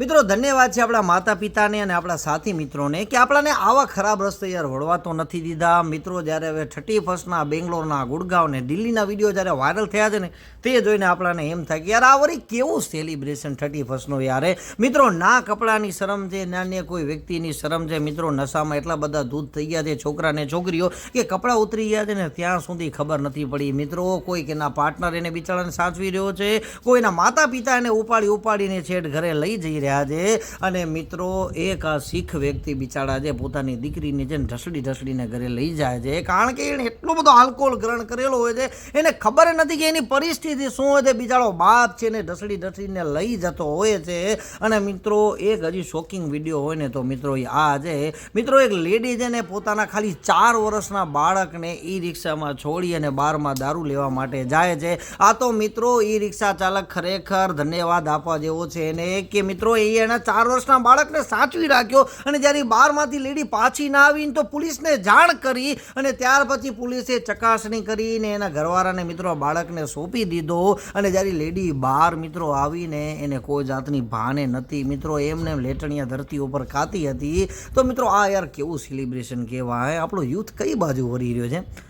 મિત્રો ધન્યવાદ છે આપણા માતા પિતાને અને આપણા સાથી મિત્રોને કે આપણાને આવા ખરાબ રસ્તે યાર વળવા તો નથી દીધા. મિત્રો જ્યારે હવે 31st બેંગ્લોરના ગુડગાંવ ને દિલ્હીના વિડીયો જ્યારે વાયરલ થયા છે ને તે જોઈને આપણાને એમ થાય કે યાર આ વળી કેવું સેલિબ્રેશન 31st યાર. મિત્રો ના કપડાની શરમ છે, ના ને કોઈ વ્યક્તિની શરમ છે. મિત્રો નશામાં એટલા બધા દૂધ થઈ ગયા છે છોકરા ને છોકરીઓ કે કપડાં ઉતરી ગયા છે ને ત્યાં સુધી ખબર નથી પડી. મિત્રો કોઈ કે ના પાર્ટનર એને બિચારાને સાચવી રહ્યો છે, કોઈના માતા પિતા એને ઉપાડીને છેડ ઘરે લઈ જઈ રહ્યા છે. અને મિત્રો એક આ શીખ વ્યક્તિ બિચારા છે પોતાની દીકરીને છે ને ઢસડીને ઘરે લઈ જાય છે, કારણ કે એને એટલો બધો આલ્કોહોલ ગ્રહણ કરેલો હોય છે, એને ખબર નથી કે એની પરિસ્થિતિ શું હોય છે. બિચારો બાપ છે ને ઢસડીને લઈ જતો હોય છે. અને મિત્રો એક હજી શોકિંગ વિડીયો હોય ને તો મિત્રો આ છે. મિત્રો એક લેડી છે ને પોતાના ખાલી 4 વર્ષના બાળકને ઈ રિક્ષામાં છોડી અને બારમાં દારૂ લેવા માટે જાય છે. આ તો મિત્રો ઈ રિક્ષા ચાલક ખરેખર ધન્યવાદ આપવા જેવો છે એને, કે મિત્રો એના 4 વર્ષના બાળકને સાચવી રાખ્યો. અને જ્યારે બારમાંથી લેડી પાછી ના આવીને તો પોલીસને જાણ કરી અને ત્યાર પછી પોલીસે ચકાસણી કરીને એના ઘરવાળાને મિત્રો બાળકને સોંપી દીધો. અને જ્યારે લેડી બહાર મિત્રો આવીને એને કોઈ જાતની ભાને નથી. મિત્રો એમને લેટણીયા ધરતી ઉપર ખાતી હતી. તો મિત્રો આ યાર કેવું સેલિબ્રેશન કહેવાય. આપણો યુથ કઈ બાજુ વળી રહ્યો છે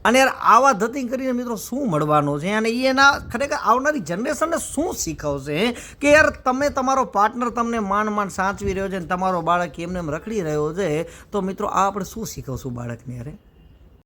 અને યાર આવા ધતિંગ કરીને મિત્રો શું મળવાનું છે અને એના ખરેખર આવનારી જનરેશનને શું શીખવશે કે યાર તમે તમારો પાર્ટનર તમને માંડ સાચવી રહ્યો છે અને તમારો બાળક એમને એમ રખડી રહ્યો છે, તો મિત્રો આ આપણે શું શીખવશું બાળકને યાર.